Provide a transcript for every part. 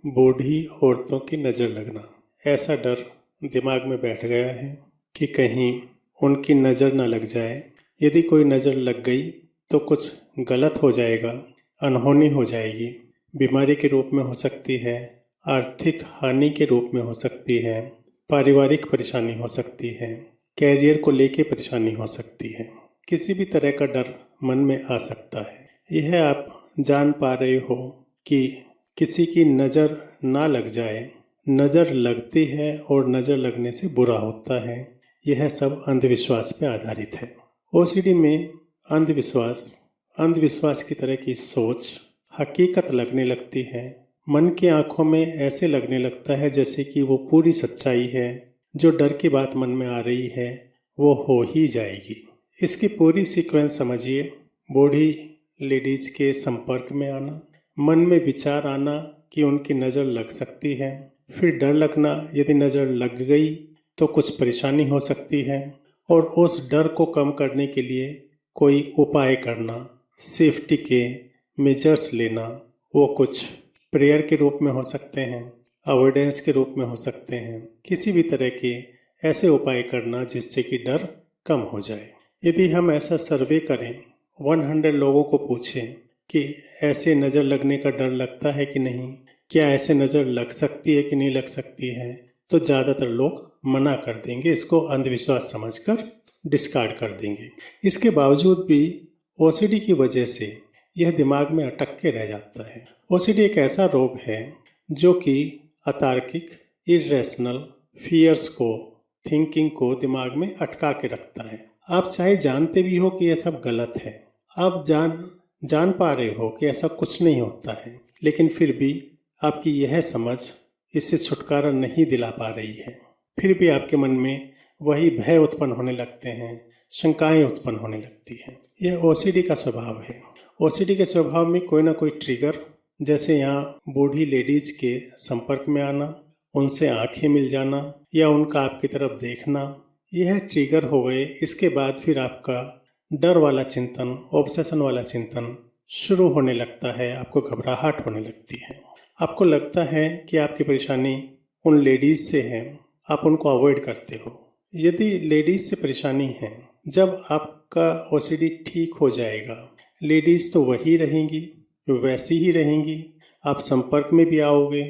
बूढ़ी औरतों की नज़र लगना। ऐसा डर दिमाग में बैठ गया है कि कहीं उनकी नज़र न लग जाए। यदि कोई नज़र लग गई तो कुछ गलत हो जाएगा, अनहोनी हो जाएगी, बीमारी के रूप में हो सकती है, आर्थिक हानि के रूप में हो सकती है, पारिवारिक परेशानी हो सकती है, कैरियर को लेके परेशानी हो सकती है। किसी भी तरह का डर मन में आ सकता है। यह आप जान पा रहे हो कि किसी की नज़र ना लग जाए, नज़र लगती है और नज़र लगने से बुरा होता है। यह सब अंधविश्वास पे आधारित है। ओसीडी में अंधविश्वास अंधविश्वास की तरह की सोच हकीकत लगने लगती है। मन की आंखों में ऐसे लगने लगता है जैसे कि वो पूरी सच्चाई है। जो डर की बात मन में आ रही है वो हो ही जाएगी। इसकी पूरी सीक्वेंस समझिए। बूढ़ी लेडीज के संपर्क में आना, मन में विचार आना कि उनकी नज़र लग सकती है, फिर डर लगना यदि नज़र लग गई तो कुछ परेशानी हो सकती है, और उस डर को कम करने के लिए कोई उपाय करना, सेफ्टी के मेजर्स लेना। वो कुछ प्रेयर के रूप में हो सकते हैं, अवॉइडेंस के रूप में हो सकते हैं, किसी भी तरह के ऐसे उपाय करना जिससे कि डर कम हो जाए। यदि हम ऐसा सर्वे करें, 100 लोगों को पूछें कि ऐसे नज़र लगने का डर लगता है कि नहीं, क्या ऐसे नज़र लग सकती है कि नहीं लग सकती है, तो ज़्यादातर लोग मना कर देंगे, इसको अंधविश्वास समझकर डिस्कार्ड कर देंगे। इसके बावजूद भी ओसीडी की वजह से यह दिमाग में अटक के रह जाता है। ओसीडी एक ऐसा रोग है जो कि अतार्किक, इरेशनल फियर्स को, थिंकिंग को दिमाग में अटका के रखता है। आप चाहे जानते भी हो कि यह सब गलत है, आप जान पा रहे हो कि ऐसा कुछ नहीं होता है, लेकिन फिर भी आपकी यह समझ इससे छुटकारा नहीं दिला पा रही है। फिर भी आपके मन में वही भय उत्पन्न होने लगते हैं, शंकाएं उत्पन्न होने लगती हैं। यह ओसीडी का स्वभाव है। ओसीडी के स्वभाव में कोई ना कोई ट्रिगर, जैसे यहाँ बूढ़ी लेडीज के संपर्क में आना, उनसे आंखें मिल जाना या उनका आपकी तरफ देखना, यह ट्रिगर हो गए। इसके बाद फिर आपका डर वाला चिंतन, ऑब्सेशन वाला चिंतन शुरू होने लगता है। आपको घबराहट होने लगती है। आपको लगता है कि आपकी परेशानी उन लेडीज से है, आप उनको अवॉइड करते हो। यदि लेडीज से परेशानी है, जब आपका ओसीडी ठीक हो जाएगा, लेडीज तो वही रहेंगी, वैसी ही रहेंगी, आप संपर्क में भी आओगे,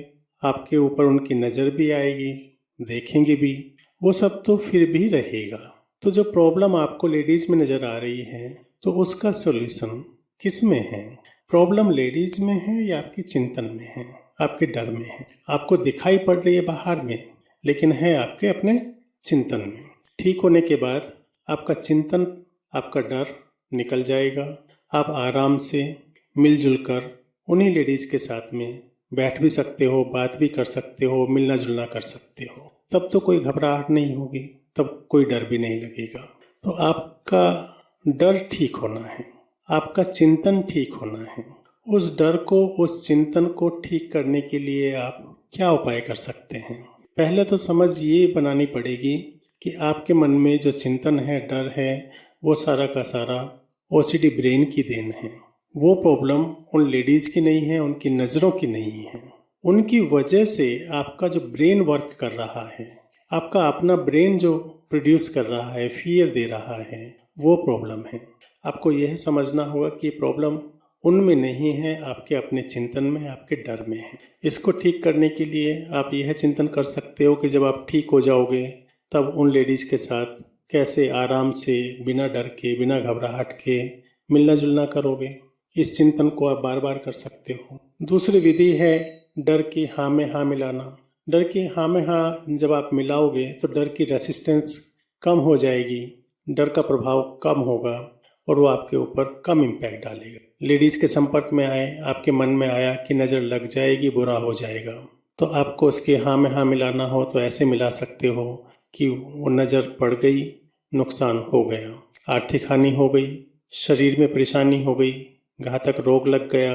आपके ऊपर उनकी नज़र भी आएगी, देखेंगे भी, वो सब तो फिर भी रहेगा। तो जो प्रॉब्लम आपको लेडीज में नज़र आ रही है, तो उसका सॉल्यूशन किस में है? प्रॉब्लम लेडीज में है या आपकी चिंतन में है, आपके डर में है? आपको दिखाई पड़ रही है बाहर में, लेकिन है आपके अपने चिंतन में। ठीक होने के बाद आपका चिंतन, आपका डर निकल जाएगा। आप आराम से मिलजुल कर उन्हीं लेडीज के साथ में बैठ भी सकते हो, बात भी कर सकते हो, मिलना जुलना कर सकते हो। तब तो कोई घबराहट नहीं होगी, तब कोई डर भी नहीं लगेगा। तो आपका डर ठीक होना है, आपका चिंतन ठीक होना है। उस डर को, उस चिंतन को ठीक करने के लिए आप क्या उपाय कर सकते हैं? पहले तो समझ ये बनानी पड़ेगी कि आपके मन में जो चिंतन है, डर है, वो सारा का सारा ओसीडी ब्रेन की देन है। वो प्रॉब्लम उन लेडीज की नहीं है, उनकी नज़रों की नहीं है। उनकी वजह से आपका जो ब्रेन वर्क कर रहा है, आपका अपना ब्रेन जो प्रोड्यूस कर रहा है, फियर दे रहा है, वो प्रॉब्लम है। आपको यह समझना होगा कि प्रॉब्लम उनमें नहीं है, आपके अपने चिंतन में, आपके डर में है। इसको ठीक करने के लिए आप यह चिंतन कर सकते हो कि जब आप ठीक हो जाओगे तब उन लेडीज़ के साथ कैसे आराम से, बिना डर के, बिना घबराहट के मिलना जुलना करोगे। इस चिंतन को आप बार बार कर सकते हो। दूसरी विधि है डर की हाँ में हाँ मिलाना। डर की हाँ में हाँ जब आप मिलाओगे तो डर की रेसिस्टेंस कम हो जाएगी, डर का प्रभाव कम होगा और वो आपके ऊपर कम इम्पैक्ट डालेगा। लेडीज़ के संपर्क में आए, आपके मन में आया कि नज़र लग जाएगी, बुरा हो जाएगा, तो आपको उसके हाँ में हाँ मिलाना हो तो ऐसे मिला सकते हो कि वो नज़र पड़ गई, नुकसान हो गया, आर्थिक हानि हो गई, शरीर में परेशानी हो गई, घातक रोग लग गया,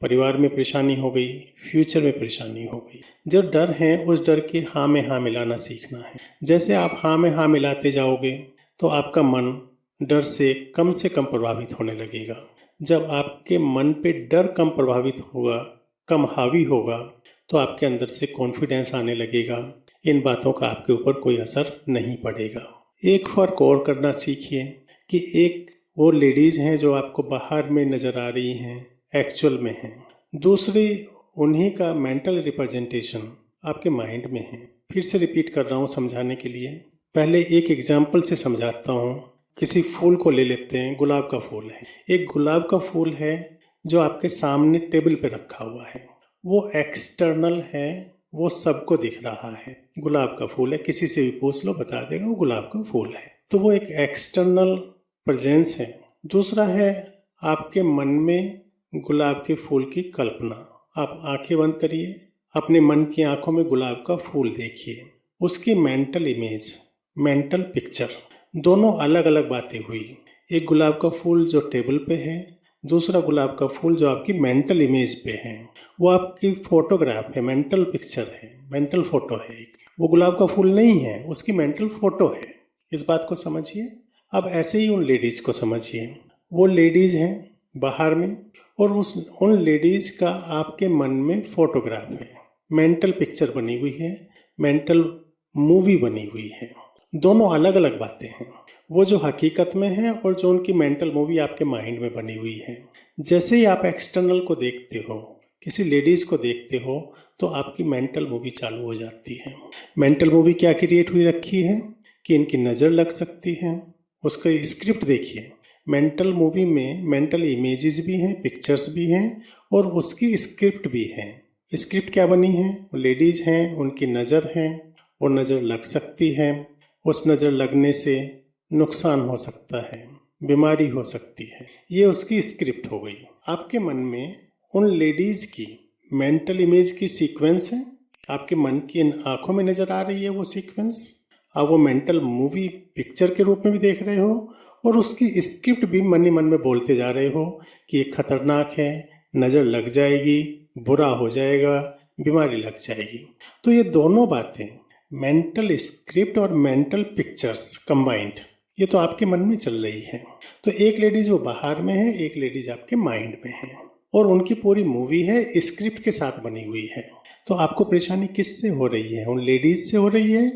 परिवार में परेशानी हो गई, फ्यूचर में परेशानी हो गई। जो डर है उस डर के हाँ में हाँ मिलाना सीखना है। जैसे आप हाँ में हाँ मिलाते जाओगे तो आपका मन डर से कम प्रभावित होने लगेगा। जब आपके मन पे डर कम प्रभावित होगा, कम हावी होगा, तो आपके अंदर से कॉन्फिडेंस आने लगेगा। इन बातों का आपके ऊपर कोई असर नहीं पड़ेगा। एक फ़र्क और करना सीखिए कि एक वो लेडीज़ हैं जो आपको बाहर में नज़र आ रही हैं, एक्चुअल में हैं। दूसरी, उन्हीं का मेंटल रिप्रेजेंटेशन आपके माइंड में है। फिर से रिपीट कर रहा हूँ समझाने के लिए। पहले एक एग्जाम्पल से समझाता हूँ। किसी फूल को ले लेते हैं, गुलाब का फूल है। एक गुलाब का फूल है जो आपके सामने टेबल पे रखा हुआ है। वो एक्सटर्नल है, वो सबको दिख रहा है। गुलाब का फूल है, किसी से भी पूछ लो बता देगा वो गुलाब का फूल है। तो वो एक एक्सटर्नल प्रेजेंस है। दूसरा है आपके मन में गुलाब के फूल की कल्पना। आप आंखें बंद करिए, अपने मन की आंखों में गुलाब का फूल देखिए। उसकी मेंटल इमेज, मेंटल पिक्चर, दोनों अलग अलग बातें हुई। एक गुलाब का फूल जो टेबल पे है, दूसरा गुलाब का फूल जो आपकी मेंटल इमेज पे है। वो आपकी फोटोग्राफ है, मेंटल पिक्चर है, मेंटल फोटो है। वो गुलाब का फूल नहीं है, उसकी मेंटल फोटो है। इस बात को समझिए। अब ऐसे ही उन लेडीज को समझिए। वो लेडीज हैं बाहर में, और उन लेडीज का आपके मन में फोटोग्राफ है, मेंटल पिक्चर बनी हुई है, मेंटल मूवी बनी हुई है। दोनों अलग अलग बातें हैं। वो जो हकीकत में है और जो उनकी मेंटल मूवी आपके माइंड में बनी हुई है। जैसे ही आप एक्सटर्नल को देखते हो, किसी लेडीज को देखते हो, तो आपकी मेंटल मूवी चालू हो जाती है। मेंटल मूवी क्या क्रिएट हुई रखी है कि इनकी नज़र लग सकती है। उसका स्क्रिप्ट देखिए। मेंटल मूवी में मेंटल इमेजेस भी हैं, पिक्चर्स भी हैं, और उसकी स्क्रिप्ट भी है। स्क्रिप्ट क्या बनी है? लेडीज हैं, उनकी नज़र है, और नज़र लग सकती है। उस नज़र लगने से नुकसान हो सकता है, बीमारी हो सकती है। ये उसकी स्क्रिप्ट हो गई। आपके मन में उन लेडीज की मेंटल इमेज की सीक्वेंस है। आपके मन की इन आंखों में नज़र आ रही है वो सीक्वेंस। आप वो मेंटल मूवी पिक्चर के रूप में भी देख रहे हो, और उसकी स्क्रिप्ट भी मन ही मन में बोलते जा रहे हो कि ये खतरनाक है, नज़र लग जाएगी, बुरा हो जाएगा, बीमारी लग जाएगी। तो ये दोनों बातें, मेंटल स्क्रिप्ट और मेंटल पिक्चर्स कंबाइंड, ये तो आपके मन में चल रही है। तो एक लेडीज वो बाहर में है, एक लेडीज आपके माइंड में है, और उनकी पूरी मूवी है, स्क्रिप्ट के साथ बनी हुई है। तो आपको परेशानी किससे हो रही है? उन लेडीज से हो रही है,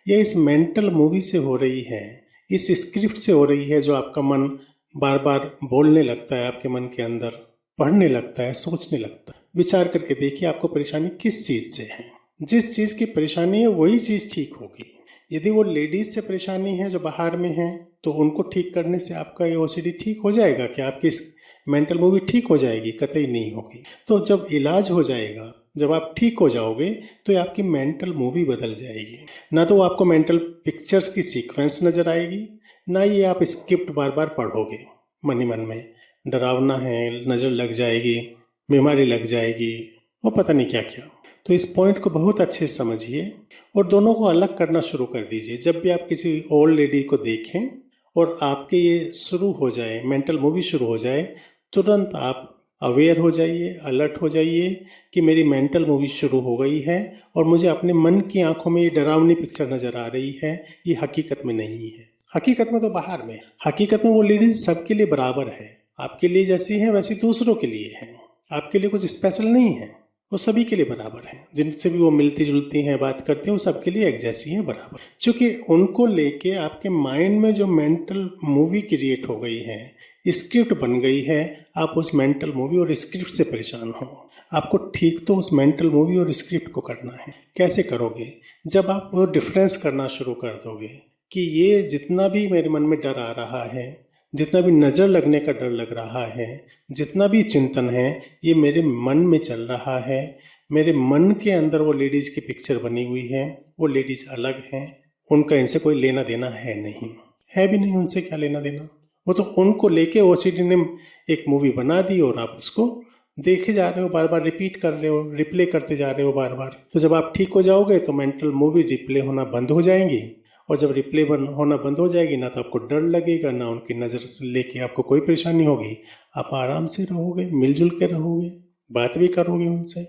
या इस मेंटल मूवी से हो रही है, इस स्क्रिप्ट से हो रही है जो आपका मन बार बार बोलने लगता है, आपके मन के अंदर पढ़ने लगता है, सोचने लगता है? विचार करके देखिए आपको परेशानी किस चीज़ से है। जिस चीज़ की परेशानी है वही चीज़ ठीक होगी। यदि वो लेडीज से परेशानी है जो बाहर में है, तो उनको ठीक करने से आपका ये ओसीडी ठीक हो जाएगा क्या? आपकी मेंटल मूवी ठीक हो जाएगी? कतई नहीं होगी। तो जब इलाज हो जाएगा, जब आप ठीक हो जाओगे, तो ये आपकी मेंटल मूवी बदल जाएगी। ना तो आपको मेंटल पिक्चर्स की सीक्वेंस नजर आएगी, ना ये आप स्क्रिप्ट बार बार पढ़ोगे मन ही मन में। डरावना है, नज़र लग जाएगी, बीमारी लग जाएगी, वो पता नहीं क्या क्या। तो इस पॉइंट को बहुत अच्छे से समझिए और दोनों को अलग करना शुरू कर दीजिए। जब भी आप किसी ओल्ड लेडी को देखें और आपके ये शुरू हो जाए, मेंटल मूवी शुरू हो जाए, तुरंत आप अवेयर हो जाइए, अलर्ट हो जाइए कि मेरी मेंटल मूवी शुरू हो गई है और मुझे अपने मन की आंखों में ये डरावनी पिक्चर नज़र आ रही है, ये हकीकत में नहीं है। हकीकत में तो बाहर में, हकीकत में वो लेडीज सबके लिए बराबर है। आपके लिए जैसी है वैसी दूसरों के लिए है। आपके लिए कुछ स्पेशल नहीं है, वो सभी के लिए बराबर है। जिनसे भी वो मिलती जुलती हैं, बात करती हैं, वो सबके लिए एक जैसी हैं, बराबर। क्योंकि उनको लेके आपके माइंड में जो मेंटल मूवी क्रिएट हो गई है, स्क्रिप्ट बन गई है, आप उस मेंटल मूवी और स्क्रिप्ट से परेशान हो। आपको ठीक तो उस मेंटल मूवी और स्क्रिप्ट को करना है। कैसे करोगे? जब आप वो डिफरेंस करना शुरू कर दोगे कि ये जितना भी मेरे मन में डर आ रहा है, जितना भी नज़र लगने का डर लग रहा है, जितना भी चिंतन है, ये मेरे मन में चल रहा है। मेरे मन के अंदर वो लेडीज़ की पिक्चर बनी हुई है, वो लेडीज़ अलग हैं, उनका इनसे कोई लेना देना है नहीं, है भी नहीं, उनसे क्या लेना देना। वो तो उनको लेके ओसीडी ने एक मूवी बना दी और आप उसको देखे जा रहे हो, बार बार रिपीट कर रहे हो, रिप्ले करते जा रहे हो बार बार। तो जब आप ठीक हो जाओगे तो मेंटल मूवी रिप्ले होना बंद हो जाएंगी, और जब रिप्ले होना बंद हो जाएगी, ना तो आपको डर लगेगा, ना उनकी नज़र से लेके आपको कोई परेशानी होगी। आप आराम से रहोगे, मिलजुल के रहोगे, बात भी करोगे उनसे,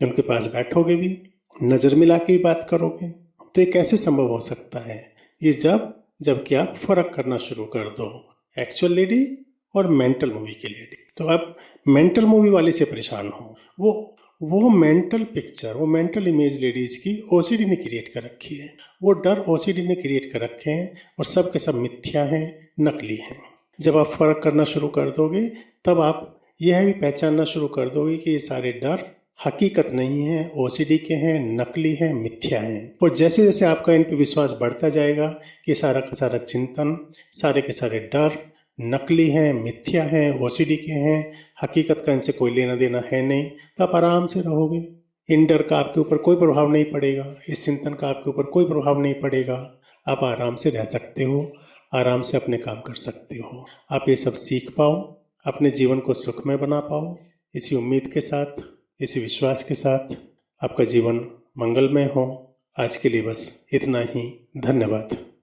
उनके पास बैठोगे भी, नज़र मिला के भी बात करोगे। तो ये कैसे संभव हो सकता है? ये जबकि आप फर्क करना शुरू कर दो एक्चुअल लेडी और मेंटल मूवी की लेडी। तो आप मेंटल मूवी वाले से परेशान हो, वो वो मेंटल पिक्चर, वो मेंटल इमेज लेडीज की ओसीडी ने क्रिएट कर रखी है। वो डर ओसीडी ने क्रिएट कर रखे हैं और सब के सब मिथ्या हैं, नकली हैं। जब आप फर्क करना शुरू कर दोगे तब आप यह भी पहचानना शुरू कर दोगे कि ये सारे डर हकीकत नहीं है, ओसीडी के हैं, नकली हैं, मिथ्या हैं। और जैसे जैसे आपका इन पे विश्वास बढ़ता जाएगा कि सारा का सारा चिंतन, सारे के सारे डर नकली हैं, मिथ्या हैं, ओसीडी के हैं, हकीकत का इनसे कोई लेना देना है नहीं, तो आप आराम से रहोगे। इन डर का आपके ऊपर कोई प्रभाव नहीं पड़ेगा, इस चिंतन का आपके ऊपर कोई प्रभाव नहीं पड़ेगा। आप आराम से रह सकते हो, आराम से अपने काम कर सकते हो। आप ये सब सीख पाओ, अपने जीवन को सुखमय बना पाओ। इसी उम्मीद के साथ, इसी विश्वास के साथ आपका जीवन मंगलमय हो। आज के लिए बस इतना ही। धन्यवाद।